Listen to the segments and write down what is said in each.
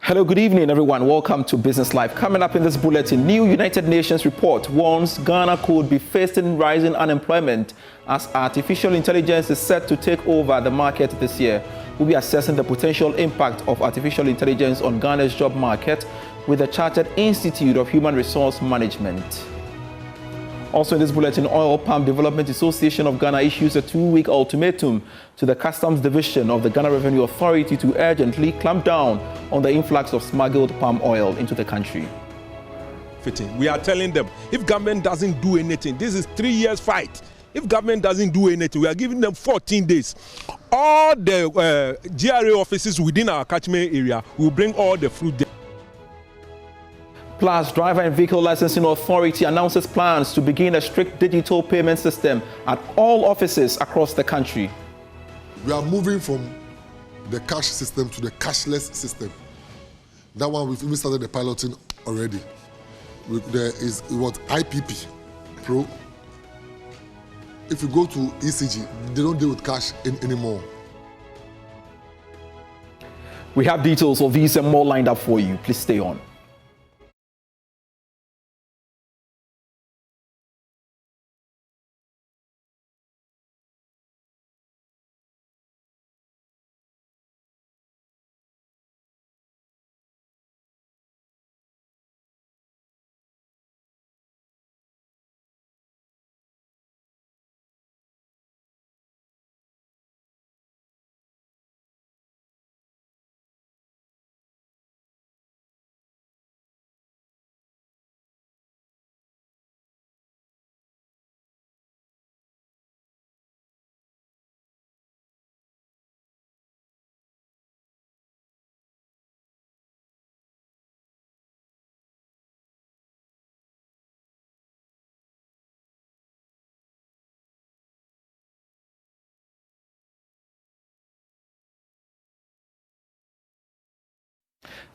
Hello, good evening, everyone. Welcome to Business Live. Coming up in this bulletin, new United Nations report warns Ghana could be facing rising unemployment as artificial intelligence is set to take over the market this year. We'll be assessing the potential impact of artificial intelligence on Ghana's job market with the Chartered Institute of Human Resource Management. Also in this bulletin, Oil Palm Development Association of Ghana issues a 2-week ultimatum to the Customs Division of the Ghana Revenue Authority to urgently clamp down on the influx of smuggled palm oil into the country. We are telling them, if government doesn't do anything, this is 3 years fight. If government doesn't do anything, we are giving them 14 days. All the GRA offices within our catchment area will bring all the fruit there. Plus, Driver and Vehicle Licensing Authority announces plans to begin a strict digital payment system at all offices across the country. We are moving from the cash system to the cashless system. That one, we've even started the piloting already. There is what IPP Pro. If you go to ECG, they don't deal with cash anymore. We have details of these and more lined up for you. Please stay on.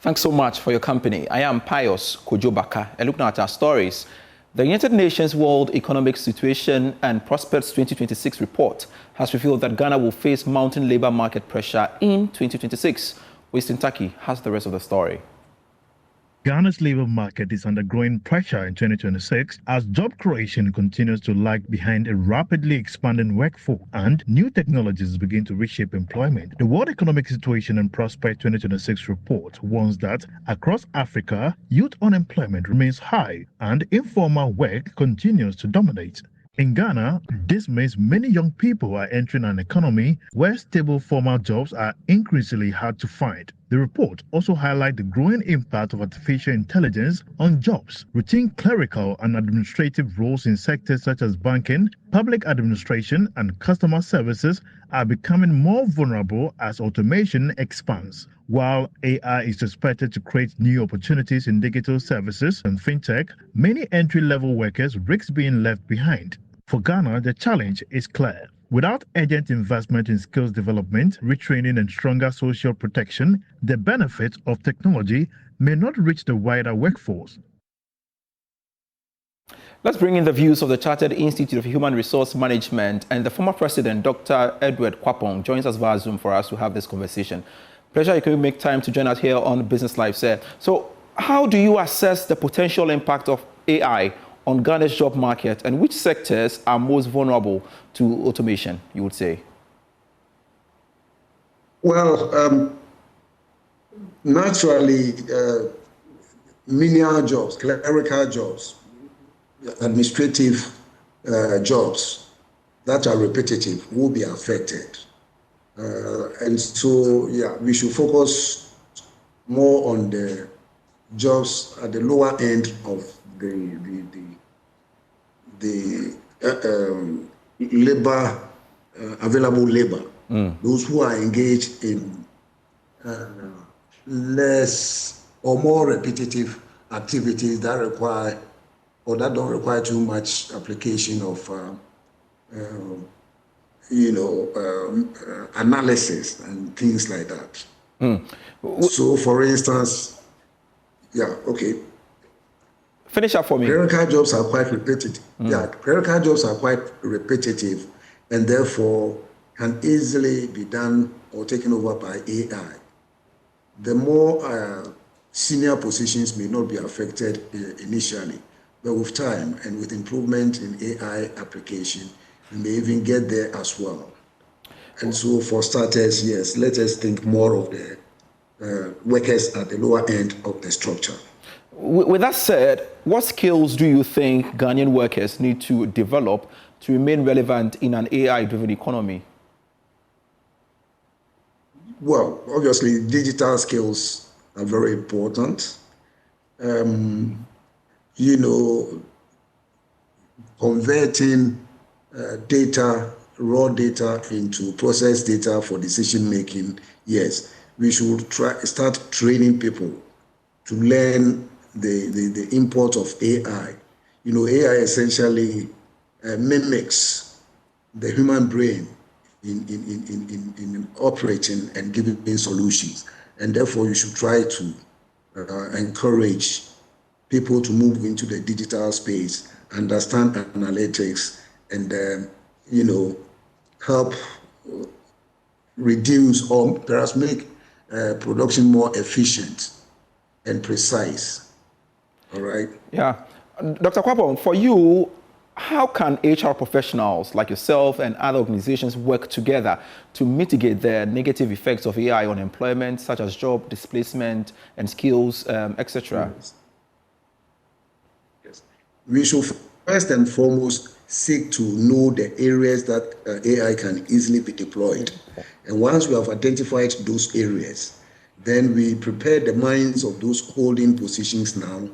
Thanks so much for your company. I am Pius Kojobaka, and looking at our stories. The United Nations World Economic Situation and Prospects 2026 report has revealed that Ghana will face mounting labor market pressure in 2026. Weston Taki has the rest of the story. Ghana's labor market is under growing pressure in 2026 as job creation continues to lag behind a rapidly expanding workforce and new technologies begin to reshape employment. The World Economic Situation and Prospects 2026 report warns that across Africa, youth unemployment remains high and informal work continues to dominate. In Ghana, this means many young people are entering an economy where stable formal jobs are increasingly hard to find. The report also highlights the growing impact of artificial intelligence on jobs. Routine clerical and administrative roles in sectors such as banking, public administration, and customer services are becoming more vulnerable as automation expands. While AI is expected to create new opportunities in digital services and fintech, many entry-level workers risk being left behind. For Ghana, the challenge is clear. Without urgent investment in skills development, retraining, and stronger social protection, the benefits of technology may not reach the wider workforce. Let's bring in the views of the Chartered Institute of Human Resource Management, and the former president, Dr. Edward Kwapong, joins us via Zoom for us to have this conversation. Pleasure you can make time to join us here on Business Live, sir. So how do you assess the potential impact of AI on Ghana's job market, and which sectors are most vulnerable to automation, you would say? Well, naturally, menial jobs, clerical jobs, administrative jobs that are repetitive will be affected. And so, yeah, we should focus more on the jobs at the lower end of the labor, available labor, those who are engaged in less or more repetitive activities that require or that don't require too much application of, analysis and things like that. So, for instance, yeah, okay. Finish up for me. Clerical jobs are quite repetitive. Yeah, clerical jobs are quite repetitive and therefore can easily be done or taken over by AI. The more senior positions may not be affected initially, but with time and with improvement in AI application, we may even get there as well. And so for starters, yes, let us think more of the workers at the lower end of the structure. With that said, what skills do you think Ghanaian workers need to develop to remain relevant in an AI-driven economy? Well, obviously, digital skills are very important. Converting data, raw data into processed data for decision making, yes. We should start training people to learn the import of AI. AI essentially mimics the human brain in operating and giving solutions. And therefore, you should try to encourage people to move into the digital space, understand analytics, and help reduce or perhaps make production more efficient and precise. All right? Yeah. Dr. Kwapong, for you, how can HR professionals like yourself and other organizations work together to mitigate the negative effects of AI on employment, such as job displacement and skills, etc.? Yes. We should first and foremost seek to know the areas that AI can easily be deployed. And once we have identified those areas, then we prepare the minds of those holding positions now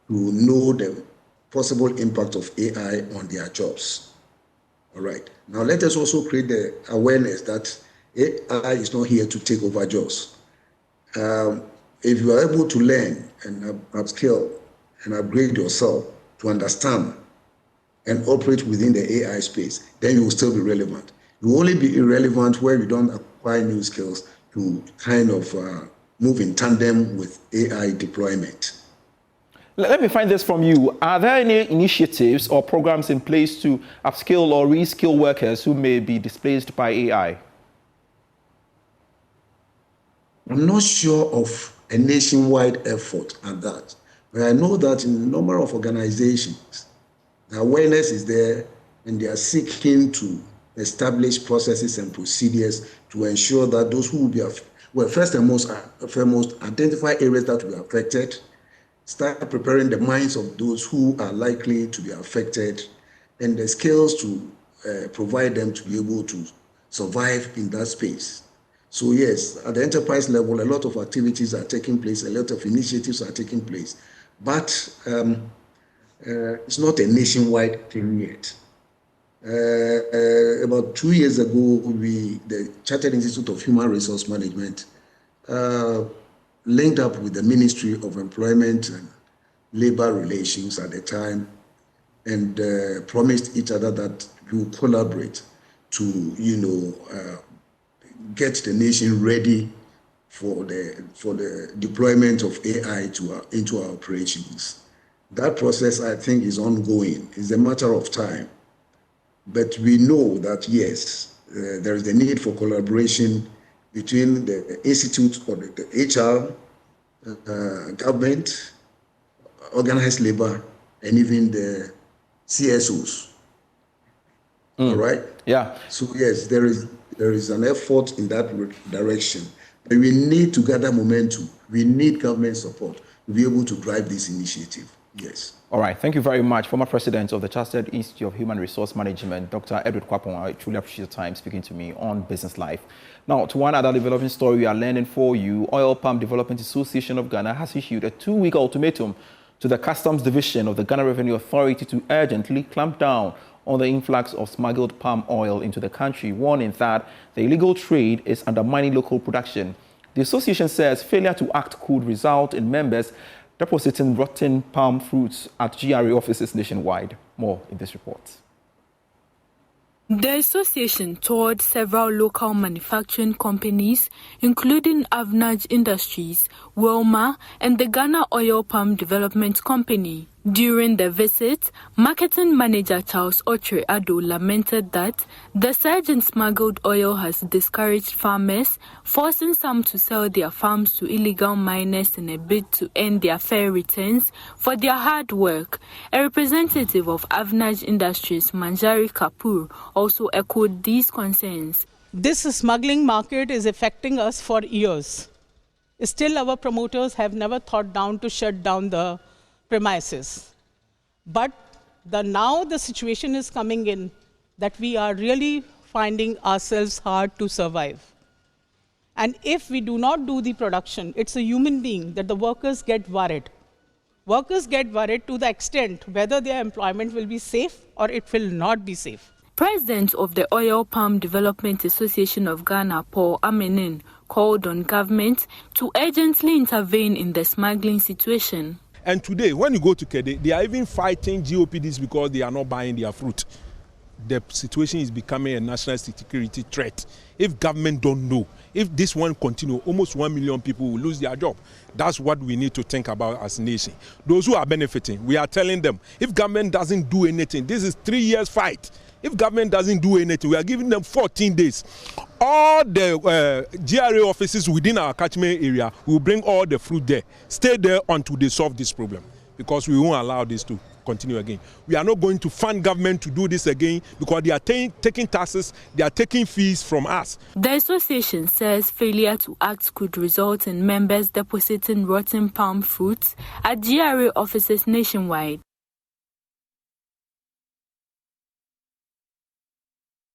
to know the possible impact of AI on their jobs. All right. Now let us also create the awareness that AI is not here to take over jobs. If you are able to learn and upskill and upgrade yourself to understand and operate within the AI space, then you will still be relevant. You will only be irrelevant where you don't acquire new skills to kind of move in tandem with AI deployment. Let me find this from you. Are there any initiatives or programs in place to upskill or reskill workers who may be displaced by AI? I'm not sure of a nationwide effort at that, but I know that in a number of organizations, the awareness is there and they are seeking to establish processes and procedures to ensure that those who will be, first and foremost, identify areas that will be affected, start preparing the minds of those who are likely to be affected, and the skills to provide them to be able to survive in that space. So yes, at the enterprise level, a lot of activities are taking place, a lot of initiatives are taking place, but it's not a nationwide thing yet. About 2 years ago, the Chartered Institute of Human Resource Management linked up with the Ministry of Employment and Labor Relations at the time and promised each other that we would collaborate to, get the nation ready for the deployment of AI into our operations. That process, I think, is ongoing. It's a matter of time. But we know that, yes, there is a need for collaboration between the institute or the HR, government, organized labor, and even the CSOs. All right? Yeah. So yes, there is an effort in that direction. But we need to gather momentum. We need government support to be able to drive this initiative. Yes. All right. Thank you very much. Former President of the Chartered Institute of Human Resource Management, Dr. Edward Kwapong. I truly appreciate your time speaking to me on Business Life. Now, to one other developing story we are learning for you, Oil Palm Development Association of Ghana has issued a 2-week ultimatum to the Customs Division of the Ghana Revenue Authority to urgently clamp down on the influx of smuggled palm oil into the country, warning that the illegal trade is undermining local production. The association says failure to act could result in members depositing rotten palm fruits at GRA offices nationwide. More in this report. The association toured several local manufacturing companies, including Avnaj Industries, Wilma, and the Ghana Oil Palm Development Company. During the visit, marketing manager Charles Otre Ado lamented that the surge in smuggled oil has discouraged farmers, forcing some to sell their farms to illegal miners in a bid to earn their fair returns for their hard work. A representative of Avnaj Industries, Manjari Kapoor, also echoed these concerns. This smuggling market is affecting us for years. Still, our promoters have never thought down to shut down the premises. But now the situation is coming in that we are really finding ourselves hard to survive. And if we do not do the production, it's a human being that the workers get worried. Workers get worried to the extent whether their employment will be safe or it will not be safe. President of the Oil Palm Development Association of Ghana, Paul Amenin, called on government to urgently intervene in the smuggling situation. And today, when you go to Kede, they are even fighting GOPDs because they are not buying their fruit. The situation is becoming a national security threat. If government don't know, if this one continue, almost 1 million people will lose their job. That's what we need to think about as a nation. Those who are benefiting, we are telling them, if government doesn't do anything, this is 3 years fight. If government doesn't do anything, we are giving them 14 days. All the GRA offices within our catchment area will bring all the fruit there. Stay there until they solve this problem, because we won't allow this to continue again. We are not going to fund government to do this again because they are taking taxes, they are taking fees from us. The association says failure to act could result in members depositing rotten palm fruits at GRA offices nationwide.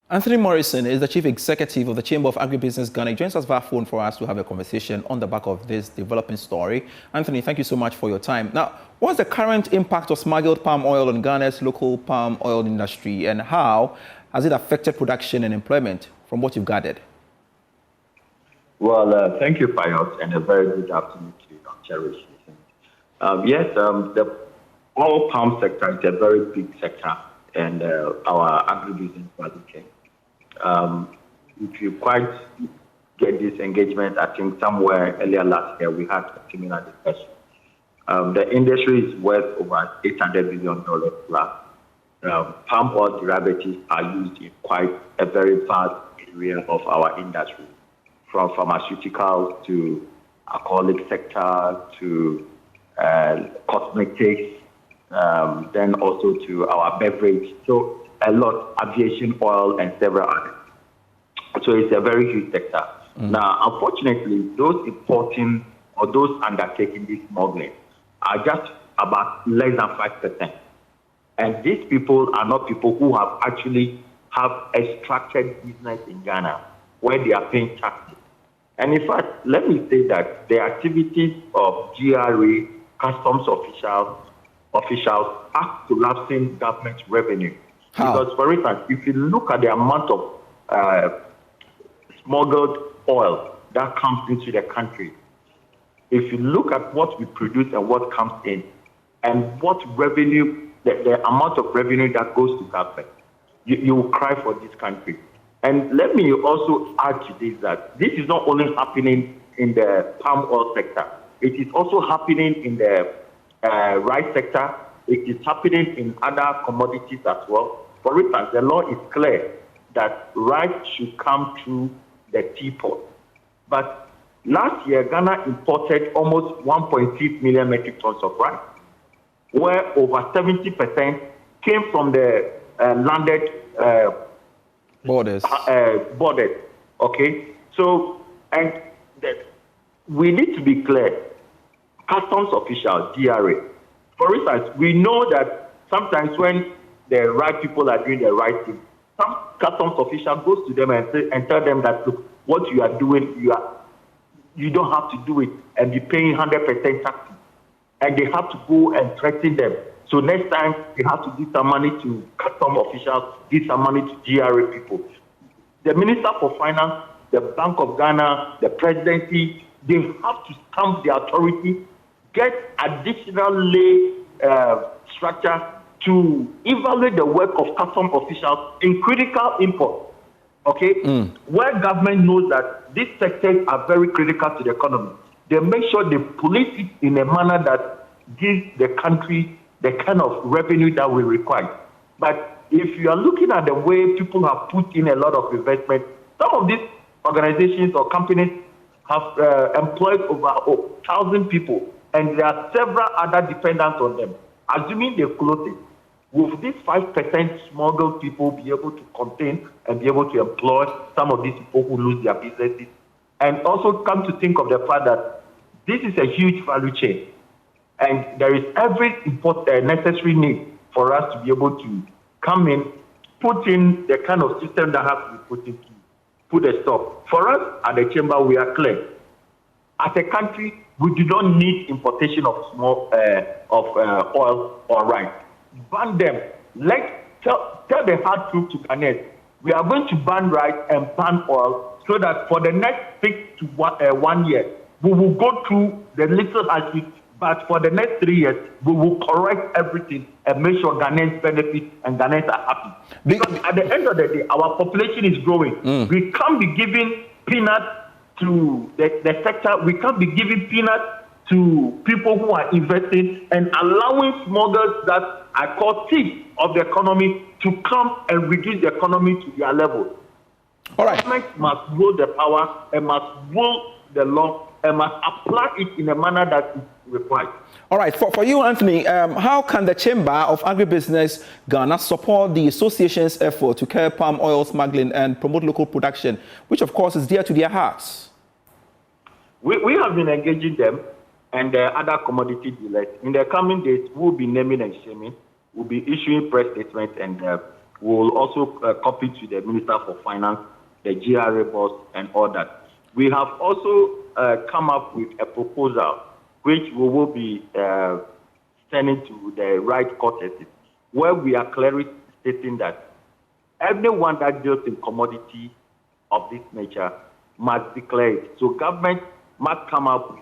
Anthony Morrison is the Chief Executive of the Chamber of Agribusiness Ghana. He joins us via phone for us to have a conversation on the back of this developing story. Anthony, thank you so much for your time. Now, what's the current impact of smuggled palm oil on Ghana's local palm oil industry, and how has it affected production and employment from what you've gathered? Well, thank you, Payot, and a very good afternoon to you, Cherish. Yes, the oil palm sector is a very big sector, and our agribusiness value chain. If you quite get this engagement, I think somewhere earlier last year we had a similar discussion. The industry is worth over $800 billion plus. Palm oil derivatives are used in quite a very vast area of our industry, from pharmaceuticals to alcoholic sector to cosmetics, then also to our beverage. So a lot, aviation oil and several others. So it's a very huge sector. Now, unfortunately, those importing or those undertaking this smuggling are just about less than 5%. And these people are not people who have actually have a structured business in Ghana where they are paying taxes. And in fact, let me say that the activities of GRA, customs officials are collapsing government revenue. How? Because, for instance, if you look at the amount of smuggled oil that comes into the country, if you look at what we produce and what comes in, and what revenue, the amount of revenue that goes to government, you will cry for this country. And let me also add to this that this is not only happening in the palm oil sector, it is also happening in the rice sector, it is happening in other commodities as well. For instance, the law is clear that rice should come through the teapot. But last year, Ghana imported almost 1.6 million metric tons of rice, where over 70% came from the landed Borders. Borders. Okay? So, and we need to be clear. Customs officials, DRA, for instance, we know that sometimes when the right people are doing the right thing, some customs official goes to them and tell them that, look, what you are doing, you don't have to do it and be paying 100% taxes. And they have to go and threaten them. So next time, they have to give some money to customs officials, give some money to GRA people. The Minister for Finance, the Bank of Ghana, the presidency, they have to stamp the authority, get additional lay structure to evaluate the work of customs officials in critical imports, okay? Where government knows that these sectors are very critical to the economy, they make sure they police it in a manner that gives the country the kind of revenue that we require. But if you are looking at the way people have put in a lot of investment, some of these organizations or companies have employed over 1,000 people, and there are several other dependents on them. Assuming they close it, will these 5% smuggled people be able to contain and be able to employ some of these people who lose their businesses? And also come to think of the fact that this is a huge value chain, and there is every necessary need for us to be able to come in, put in the kind of system that has to be put into, put a stop. For us at the chamber, we are clear. As a country, we do not need importation of oil or rice. Ban them. Tell the hard truth to Ghanaians. We are going to ban rice and ban oil so that for the next 6 to 1 year, we will go through the little hardship, but for the next 3 years, we will correct everything and make sure Ghanaians benefit and Ghanaians are happy. Because at the end of the day, our population is growing. We can't be giving peanuts to the sector. We can't be giving peanuts to people who are investing and allowing smugglers that are called thieves of the economy to come and reduce the economy to their level. All right. Government must rule the power and must rule the law and must apply it in a manner that is required. All right. For you, Anthony, how can the Chamber of Agribusiness Ghana support the association's effort to curb palm oil smuggling and promote local production, which of course is dear to their hearts? We have been engaging them and other commodity dealers. In the coming days, we'll be naming and shaming. We'll be issuing press statements, and we'll also copy to the Minister for Finance, the GRA boss, and all that. We have also come up with a proposal which we will be sending to the right courts, where we are clearly stating that everyone that deals in commodity of this nature must declare it. So government must come up with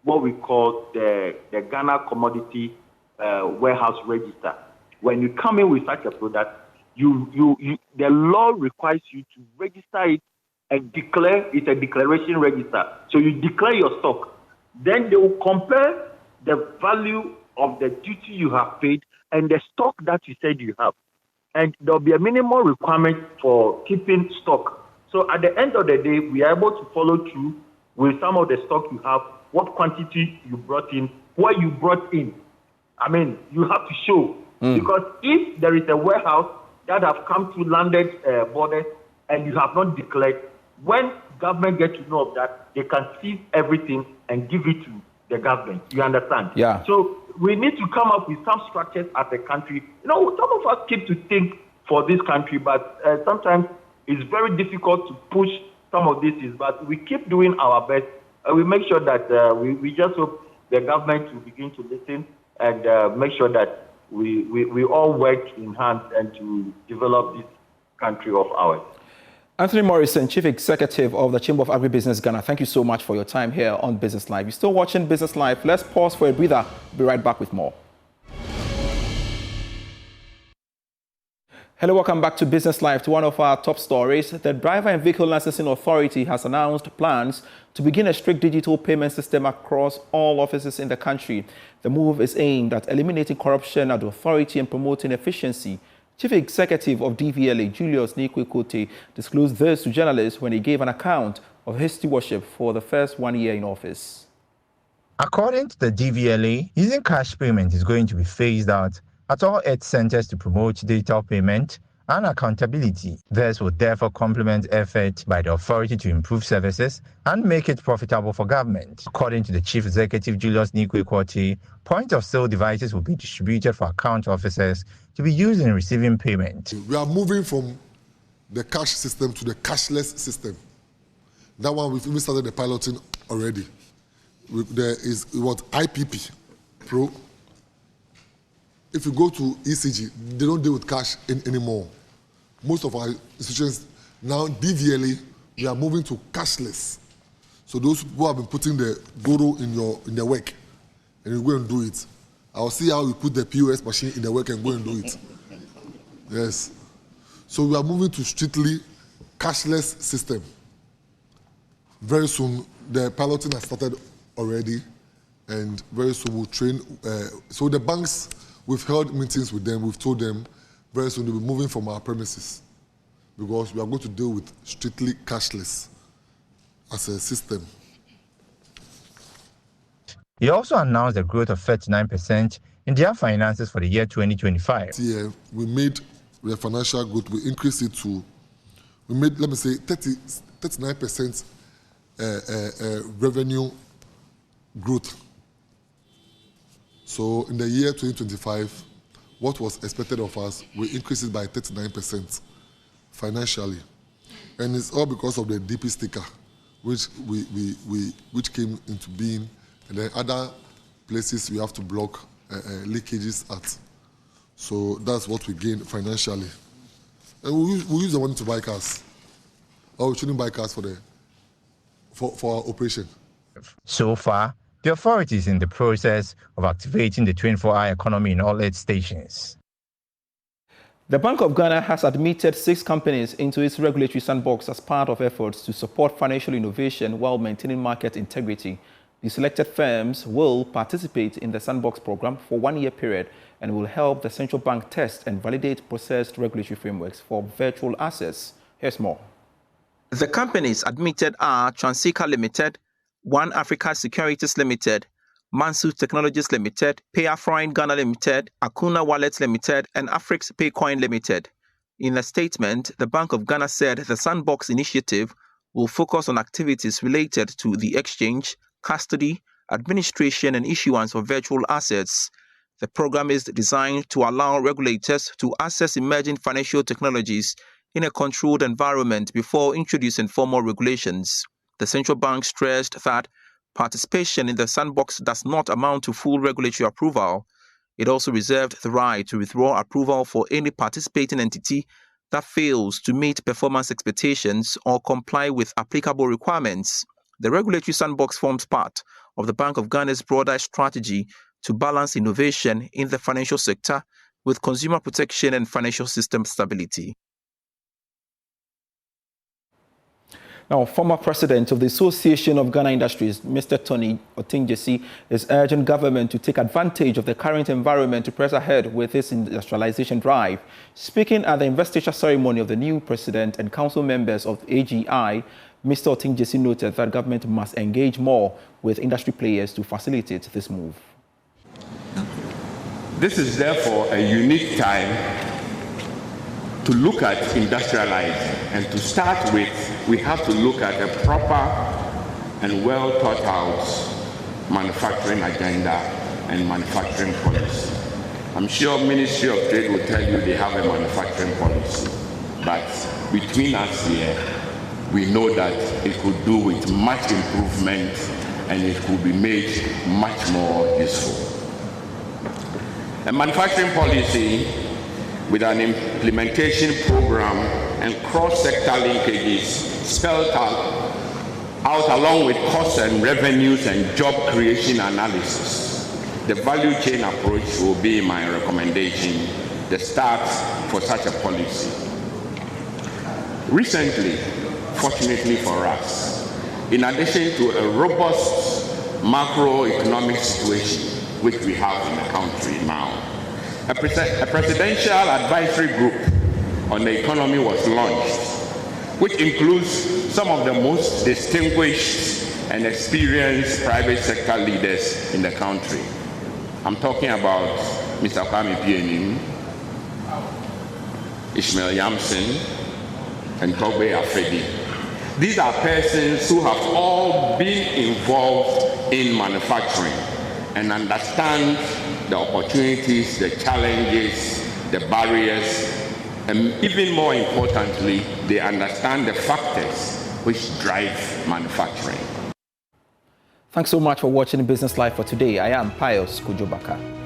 what we call the Ghana Commodity Warehouse Register. When you come in with such a product, the law requires you to register it and declare it's a declaration register. So you declare your stock. Then they will compare the value of the duty you have paid and the stock that you said you have. And there'll be a minimum requirement for keeping stock. So at the end of the day, we are able to follow through with some of the stock you have, what quantity you brought in, what you brought in. I mean, you have to show. Because if there is a warehouse that have come to landed borders and you have not declared, when government get to know of that, they can seize everything and give it to the government. You understand? Yeah. So we need to come up with some structures as a country. You know, some of us keep to think for this country, but sometimes it's very difficult to push some of these things. But we keep doing our best. We make sure that we just hope the government will begin to listen and make sure that we all work in hand and to develop this country of ours. Anthony Morrison, Chief Executive of the Chamber of Agribusiness Ghana, thank you so much for your time here on Business Live. You're still watching Business Live. Let's pause for a breather. We'll be right back with more. Hello, welcome back to Business Live. To one of our top stories, the Driver and Vehicle Licensing Authority has announced plans to begin a strict digital payment system across all offices in the country. The move is aimed at eliminating corruption at the authority and promoting efficiency. Chief Executive of DVLA, Julius Nikwe-Kote, disclosed this to journalists when he gave an account of his stewardship for the first 1 year in office. According to the DVLA, using cash payment is going to be phased out at all 8 centers to promote digital payment and accountability. This would therefore complement efforts by the authority to improve services and make it profitable for government. According to the Chief Executive Julius Nikwe-Kote, point-of-sale devices will be distributed for account officers to be used in receiving payment. We are moving from the cash system to the cashless system. That one, we've even started the piloting already. There is what IPP Pro. If you go to ECG, they don't deal with cash anymore. Most of our institutions now, DVLA, we are moving to cashless. So those who have been putting the guru in their work, and you go and do it. I'll see how we put the POS machine in the work and go and do it. Yes. So we are moving to strictly cashless system. Very soon, the piloting has started already, and very soon we'll train. So the banks We've held meetings with them. We've told them very soon they'll be moving from our premises because we are going to deal with strictly cashless as a system. He also announced a growth of 39% in their finances for the year 2025. Yeah, we made the financial growth, we increased it to, we made, let me say, 39% revenue growth. So in the year 2025, what was expected of us, we increased it by 39% financially. And it's all because of the DP sticker, which which came into being, and then other places we have to block leakages at. So that's what we gain financially. And we use the money to buy cars. Or we shouldn't buy cars for our operation. So far, the authority is in the process of activating the 24-hour economy in all its stations. The Bank of Ghana has admitted 6 companies into its regulatory sandbox as part of efforts to support financial innovation while maintaining market integrity. The selected firms will participate in the sandbox program for 1-year period and will help the central bank test and validate processed regulatory frameworks for virtual assets. Here's more. The companies admitted are Transika Limited, One Africa Securities Limited, Mansu Technologies Limited, Payafrine Ghana Limited, Akuna Wallets Limited, and Afrix Paycoin Limited. In a statement, the Bank of Ghana said the Sandbox initiative will focus on activities related to the exchange, custody, administration, and issuance of virtual assets. The program is designed to allow regulators to access emerging financial technologies in a controlled environment before introducing formal regulations. The central bank stressed that participation in the sandbox does not amount to full regulatory approval. It also reserved the right to withdraw approval for any participating entity that fails to meet performance expectations or comply with applicable requirements. The regulatory sandbox forms part of the Bank of Ghana's broader strategy to balance innovation in the financial sector with consumer protection and financial system stability. Now, former president of the Association of Ghana Industries, Mr. Tony Otingyesi, is urging government to take advantage of the current environment to press ahead with its industrialization drive. Speaking at the investiture ceremony of the new president and council members of AGI, Mr. Otingyesi noted that government must engage more with industry players to facilitate this move. This is therefore a unique time to look at industrializing, and to start with, we have to look at a proper and well thought out manufacturing agenda and manufacturing policy. I'm sure Ministry of Trade will tell you they have a manufacturing policy, but between us here, we know that it could do with much improvement and it could be made much more useful. A manufacturing policy with an implementation program and cross-sector linkages spelled out along with costs and revenues and job creation analysis. The value chain approach will be my recommendation, the start for such a policy. Recently, fortunately for us, in addition to a robust macroeconomic situation which we have in the country now, a presidential advisory group on the economy was launched, which includes some of the most distinguished and experienced private sector leaders in the country. I'm talking about Mr. Kwame Pienim, Ishmael Yamson, and Togbe Afedi. These are persons who have all been involved in manufacturing and understand the opportunities, the challenges, the barriers, and even more importantly, they understand the factors which drive manufacturing. Thanks so much for watching Business Live for today. I am Pius Kujobaka.